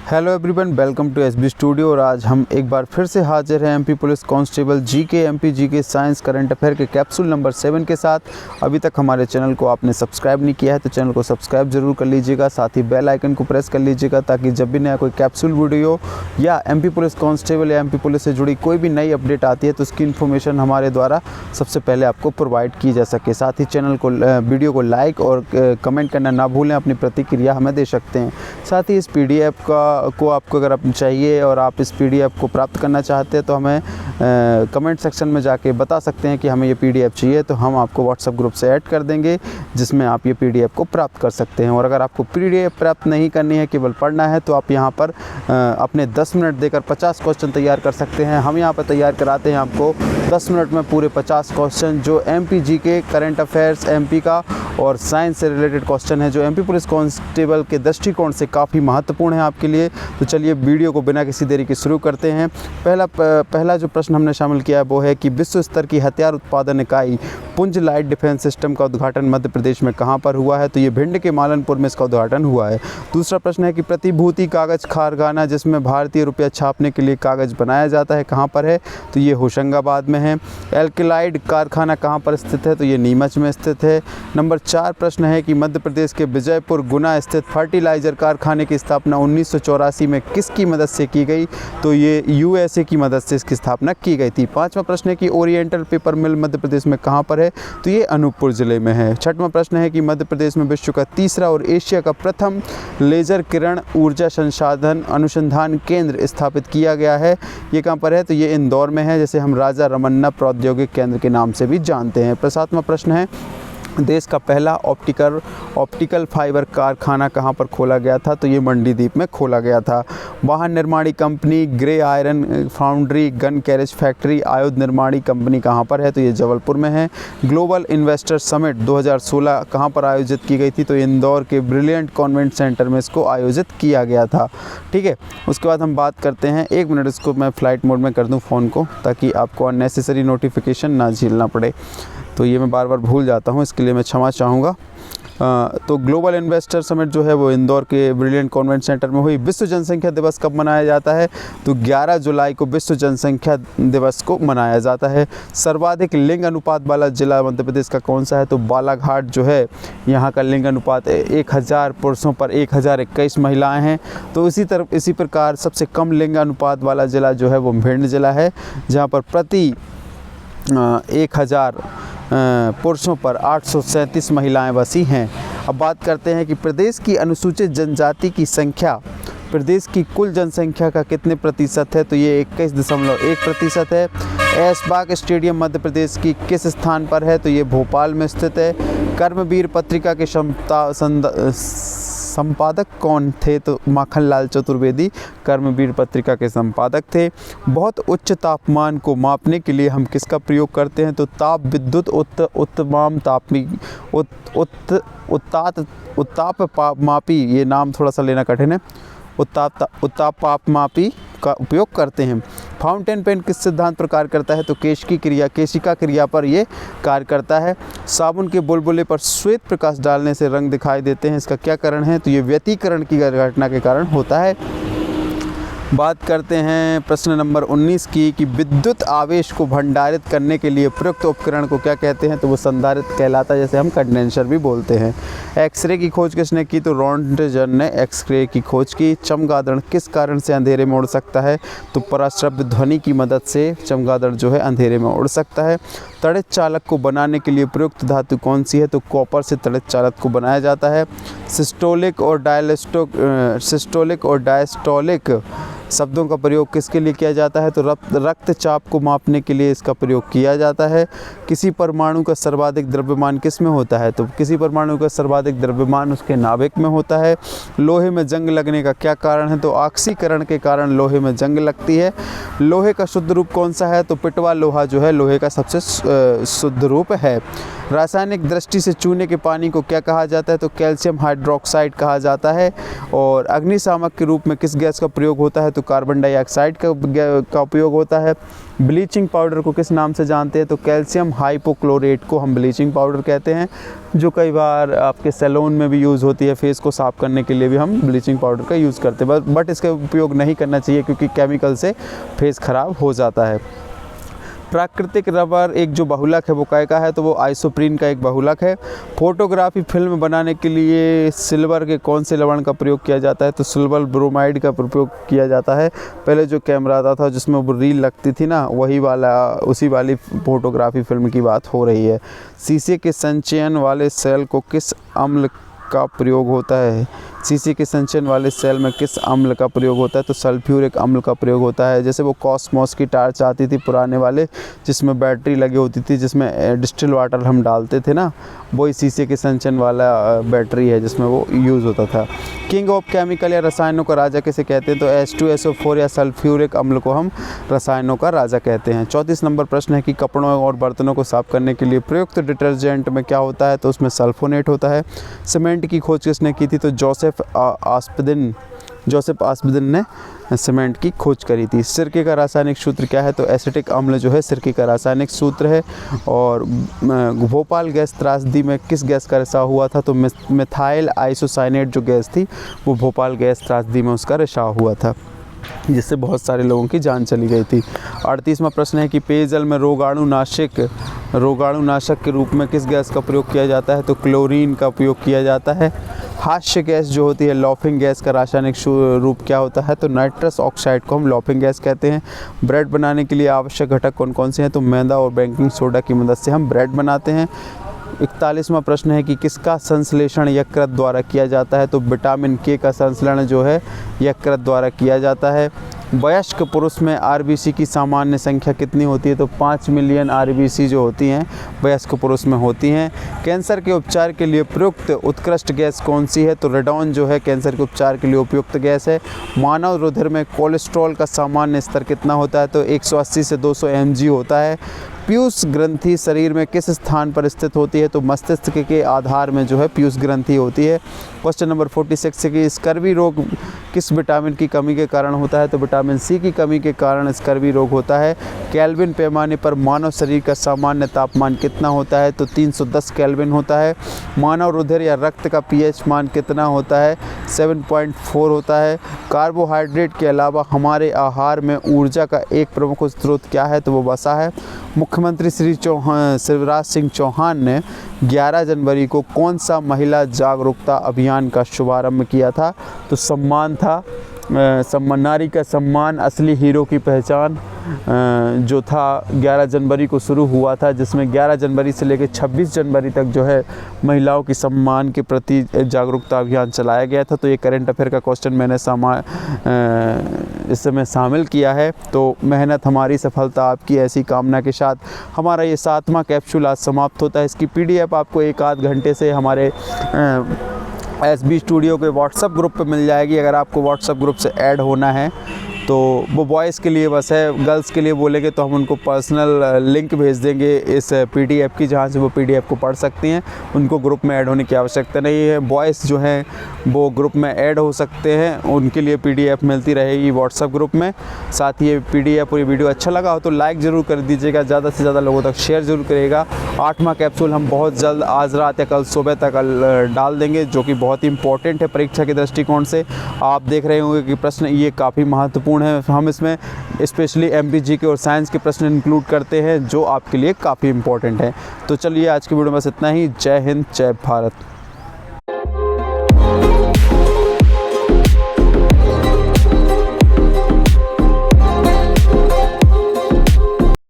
Hello everyone, welcome to SB studio. और आज हम एक बार फिर से हाजिर हैं MP police constable GK MP GK science current affair के कैप्सूल नंबर 7 के साथ। अभी तक हमारे चैनल को आपने सब्सक्राइब नहीं किया है तो चैनल को सब्सक्राइब जरूर कर लीजिएगा, साथ ही बेल आइकन को प्रेस कर लीजिएगा ताकि जब भी नया कोई कैप्सूल वीडियो या एमपी पुलिस कांस्टेबल या एमपी पुलिस से जुड़ी कोई भी नई अपडेट आती है तो उसकी इन्फॉर्मेशन हमारे द्वारा सबसे पहले आपको प्रोवाइड की जा सके। साथ ही चैनल को वीडियो को लाइक और कमेंट करना ना भूलें, अपनी प्रतिक्रिया हमें दे सकते हैं। साथ ही इस PDF को आपको अगर आप चाहिए और आप इस PDF को प्राप्त करना चाहते हैं तो हमें कमेंट सेक्शन में जाके बता सकते हैं कि हमें ये PDF चाहिए, तो हम आपको व्हाट्सएप ग्रुप से ऐड कर देंगे जिसमें आप ये PDF को प्राप्त कर सकते हैं। और अगर आपको PDF प्राप्त नहीं करनी है, केवल पढ़ना है, तो आप यहाँ पर अपने 10 मिनट देकर 50 क्वेश्चन तैयार कर सकते हैं। हम यहाँ पर तैयार कराते हैं आपको 10 मिनट में पूरे 50 क्वेश्चन जो MP GK current affairs MP का और साइंस से रिलेटेड क्वेश्चन है जो एमपी पुलिस कांस्टेबल के दृष्टिकोण से काफ़ी महत्वपूर्ण है आपके लिए। तो चलिए वीडियो को बिना किसी देरी के शुरू करते हैं। पहला जो प्रश्न हमने शामिल किया है वो है कि विश्व स्तर की हथियार उत्पादन इकाई पुंज लाइट डिफेंस सिस्टम का उद्घाटन मध्य प्रदेश में कहाँ पर हुआ है? तो ये भिंड के मालनपुर में इसका उद्घाटन हुआ है। दूसरा प्रश्न है कि प्रतिभूति कागज़ कारखाना जिसमें भारतीय रुपया छापने के लिए कागज़ बनाया जाता है कहाँ पर है? तो ये होशंगाबाद में है। एल्कलाइड कारखाना कहाँ पर स्थित है? तो ये नीमच में स्थित है। नंबर 4 प्रश्न है कि मध्य प्रदेश के विजयपुर गुना स्थित फर्टिलाइजर कारखाने की स्थापना 1984 में किसकी मदद से की गई? तो ये USA की मदद से इसकी स्थापना की गई थी। 5वां प्रश्न है कि ओरिएंटल पेपर मिल मध्य प्रदेश में कहाँ पर है? तो ये अनूपपुर जिले में है। 6वां प्रश्न है कि मध्य प्रदेश में विश्व का तीसरा और एशिया का प्रथम लेजर किरण ऊर्जा संसाधन अनुसंधान केंद्र स्थापित किया गया है, ये कहाँ पर है? तो ये इंदौर में है, जैसे हम राजा रमन्ना प्रौद्योगिक केंद्र के नाम से भी जानते हैं। 7वां प्रश्न है देश का पहला ऑप्टिकल फाइबर कारखाना कहाँ पर खोला गया था? तो ये मंडीदीप में खोला गया था। वाहन निर्माणी company grey iron foundry gun carriage factory आयुध निर्माणी कंपनी कहाँ पर है? तो ये जबलपुर में है। ग्लोबल इन्वेस्टर समिट 2016 कहाँ पर आयोजित की गई थी? तो इंदौर के ब्रिलियंट कॉन्वेंट सेंटर में इसको आयोजित किया गया था। ठीक है, उसके बाद हम बात करते हैं, 1 मिनट इसको मैं फ़्लाइट मोड में कर दूँ फ़ोन को ताकि आपको अननेसेसरी नोटिफिकेशन ना झेलना पड़े। तो ये मैं बार बार भूल जाता हूँ, इसके लिए मैं क्षमा चाहूँगा। तो ग्लोबल इन्वेस्टर समिट जो है वो इंदौर के ब्रिलियंट कॉन्वेंट सेंटर में हुई। विश्व जनसंख्या दिवस कब मनाया जाता है? तो 11 जुलाई को विश्व जनसंख्या दिवस को मनाया जाता है। सर्वाधिक लिंग अनुपात वाला जिला मध्य प्रदेश का कौन सा है? तो बालाघाट जो है, यहाँ का लिंग अनुपात 1000 पुरुषों पर 1021 महिलाएं हैं। तो इसी प्रकार सबसे कम लिंग अनुपात वाला जिला जो है वो भिंड जिला है, जहाँ पर प्रति 1000 पुरुषों पर 837 महिलाएं बसी हैं। अब बात करते हैं कि प्रदेश की अनुसूचित जनजाति की संख्या प्रदेश की कुल जनसंख्या का कितने प्रतिशत है? तो ये 21.1% है। ऐशबाग स्टेडियम मध्य प्रदेश की किस स्थान पर है? तो ये भोपाल में स्थित है। कर्मवीर पत्रिका के संपादक कौन थे? तो माखनलाल चतुर्वेदी कर्मवीर पत्रिका के संपादक थे। बहुत उच्च तापमान को मापने के लिए हम किसका प्रयोग करते हैं? तो ताप विद्युत उत्ताप मापी, ये नाम थोड़ा सा लेना कठिन है, उत्ताप मापी का उपयोग करते हैं। फाउंटेन पेन किस सिद्धांत पर कार्य करता है? तो केशिका क्रिया पर ये कार्य करता है। साबुन के बुलबुले पर श्वेत प्रकाश डालने से रंग दिखाई देते हैं, इसका क्या कारण है? तो ये व्यतिकरण की घटना के कारण होता है। बात करते हैं प्रश्न नंबर 19 की कि विद्युत आवेश को भंडारित करने के लिए प्रयुक्त उपकरण को क्या कहते हैं? तो वो संधारित्र कहलाता है, जैसे हम कंडेंसर भी बोलते हैं। एक्सरे की खोज किसने की? तो रॉन्टजन ने एक्सरे की खोज की। चमगादड़ किस कारण से अंधेरे में उड़ सकता है? तो पराश्रव्य ध्वनि की मदद से चमगादड़ जो है अंधेरे में उड़ सकता है। तड़ित चालक को बनाने के लिए प्रयुक्त धातु कौन सी है? तो कॉपर से तड़ित चालक को बनाया जाता है। सिस्टोलिक और डायस्टोलिक शब्दों का प्रयोग किसके लिए किया जाता है? तो रक्तचाप को मापने के लिए इसका प्रयोग किया जाता है। किसी परमाणु का सर्वाधिक द्रव्यमान किस में होता है? तो किसी परमाणु का सर्वाधिक द्रव्यमान उसके नाभिक में होता है। लोहे में जंग लगने का क्या कारण है? तो ऑक्सीकरण के कारण लोहे में जंग लगती है। लोहे का शुद्ध रूप कौन सा है? तो पिटवा लोहा जो है लोहे का सबसे शुद्ध रूप है। रासायनिक दृष्टि से चूने के पानी को क्या कहा जाता है? तो कैल्शियम हाइड्रोक्साइड कहा जाता है। और अग्निशामक के रूप में किस गैस का प्रयोग होता है? तो कार्बन डाइऑक्साइड का उपयोग होता है। ब्लीचिंग पाउडर को किस नाम से जानते हैं? तो कैल्शियम हाइपोक्लोरेट को हम ब्लीचिंग पाउडर कहते हैं, जो कई बार आपके सैलून में भी यूज़ होती है। फेस को साफ़ करने के लिए भी हम ब्लीचिंग पाउडर का यूज़ करते हैं, बट इसका उपयोग नहीं करना चाहिए क्योंकि केमिकल से फेस ख़राब हो जाता है। प्राकृतिक रबर एक जो बहुलक है वो काय का है? तो वो आइसोप्रीन का एक बहुलक है। फोटोग्राफी फिल्म बनाने के लिए सिल्वर के कौन से लवण का प्रयोग किया जाता है? तो सिल्वर ब्रोमाइड का प्रयोग किया जाता है। पहले जो कैमरा आता था जिसमें वो रील लगती थी ना, वही वाला, उसी वाली फोटोग्राफी फिल्म की बात हो रही है। शीशे के संचयन वाले सेल को किस अम्ल का प्रयोग होता है? शीशे के संचयन वाले सेल में किस अम्ल का प्रयोग होता है? तो सल्फ्यूरिक अम्ल का प्रयोग होता है। जैसे वो कॉस्मॉस की टार्च आती थी पुराने वाले, जिसमें बैटरी लगी होती थी, जिसमें डिस्टिल वाटर हम डालते थे ना, वही शीशे के संचयन वाला बैटरी है जिसमें वो यूज़ होता था। किंग ऑफ केमिकल या रसायनों का राजा किसे कहते हैं? तो H2SO4 या सल्फ्यूरिक अम्ल को हम रसायनों का राजा कहते हैं। 34 नंबर प्रश्न है कि कपड़ों और बर्तनों को साफ करने के लिए प्रयुक्त डिटर्जेंट में क्या होता है? तो उसमें सल्फोनेट होता है। सीमेंट की खोज किसने की थी? तो जोसेफ आस्पिदिन ने सीमेंट की खोज करी थी। सिरके का रासायनिक सूत्र क्या है? तो एसिटिक अम्ल जो है सिरके का रासायनिक सूत्र है। और भोपाल गैस त्रासदी में किस गैस का रिसाव हुआ था? तो मिथाइल आइसोसाइनेट जो गैस थी वो भोपाल गैस त्रासदी में उसका रिसाव हुआ था, जिससे बहुत सारे लोगों की जान चली गई थी। 38वां प्रश्न है कि पेयजल में रोगाणुनाशक के रूप में किस गैस का प्रयोग किया जाता है? तो क्लोरीन का उपयोग किया जाता है। हास्य गैस जो होती है, लॉफिंग गैस का रासायनिक रूप क्या होता है? तो नाइट्रस ऑक्साइड को हम लॉफिंग गैस कहते हैं। ब्रेड बनाने के लिए आवश्यक घटक कौन कौन से हैं? तो मैदा और बेकिंग सोडा की मदद से हम ब्रेड बनाते हैं। 41वां प्रश्न है कि किसका संश्लेषण यकृत द्वारा किया जाता है? तो विटामिन के का संश्लेषण जो है यकृत द्वारा किया जाता है। वयस्क पुरुष में आरबीसी की सामान्य संख्या कितनी होती है? तो 5 मिलियन आरबीसी जो होती हैं वयस्क पुरुष में होती हैं। कैंसर के उपचार के लिए प्रयुक्त उत्कृष्ट गैस कौन सी है? तो रेडॉन जो है कैंसर के उपचार के लिए उपयुक्त गैस है। मानव रुधिर में कोलेस्ट्रॉल का सामान्य स्तर कितना होता है? तो 180 से 200 mg होता है। पीयूष ग्रंथि शरीर में किस स्थान पर स्थित होती है? तो मस्तिष्क के आधार में जो है पीयूष ग्रंथि होती है। क्वेश्चन नंबर 46 है कि स्कर्वी रोग किस विटामिन की कमी के कारण होता है? तो विटामिन सी की कमी के कारण स्कर्वी रोग होता है। केल्विन पैमाने पर मानव शरीर का सामान्य तापमान कितना होता है? तो 310 केल्विन होता है। मानव रुधिर या रक्त का पीएच मान कितना होता है? 7.4 होता है। कार्बोहाइड्रेट के अलावा हमारे आहार में ऊर्जा का एक प्रमुख स्रोत क्या है? तो वो वसा है। मुख्यमंत्री श्री शिवराज सिंह चौहान ने 11 जनवरी को कौन सा महिला जागरूकता अभियान का शुभारंभ किया था? तो सम्मान था, नारी का सम्मान असली हीरो की पहचान जो था 11 जनवरी को शुरू हुआ था, जिसमें 11 जनवरी से लेकर 26 जनवरी तक जो है महिलाओं के सम्मान के प्रति जागरूकता अभियान चलाया गया था। तो ये करंट अफेयर का क्वेश्चन मैंने इस समय शामिल किया है। तो मेहनत हमारी, सफलता आपकी, ऐसी कामना के साथ हमारा ये 7वां कैप्सूल आज समाप्त होता है। इसकी PDF आपको 1 आध घंटे से हमारे SB स्टूडियो के व्हाट्सएप ग्रुप पे मिल जाएगी। अगर आपको व्हाट्सएप ग्रुप से ऐड होना है तो वो बॉयज़ के लिए बस है, गर्ल्स के लिए बोलेंगे तो हम उनको पर्सनल लिंक भेज देंगे इस PDF की, जहाँ से वो PDF को पढ़ सकती हैं। उनको ग्रुप में ऐड होने की आवश्यकता नहीं है। बॉयज़ जो हैं वो ग्रुप में ऐड हो सकते हैं, उनके लिए PDF मिलती रहेगी व्हाट्सएप ग्रुप में। साथ ही ये PDF और ये वीडियो अच्छा लगा हो तो लाइक ज़रूर कर दीजिएगा, ज़्यादा से ज़्यादा लोगों तक शेयर ज़रूर करिएगा। 8वां कैप्सूल हम बहुत जल्द आज रात या कल सुबह तक डाल देंगे, जो कि बहुत ही इंपॉर्टेंट है परीक्षा के दृष्टिकोण से। आप देख रहे होंगे कि प्रश्न ये काफ़ी महत्वपूर्ण है। हम इसमें स्पेशली MPG के और साइंस के प्रश्न इंक्लूड करते हैं जो आपके लिए काफ़ी इंपॉर्टेंट है। तो चलिए आज की वीडियो में बस इतना ही। जय हिंद, जय भारत।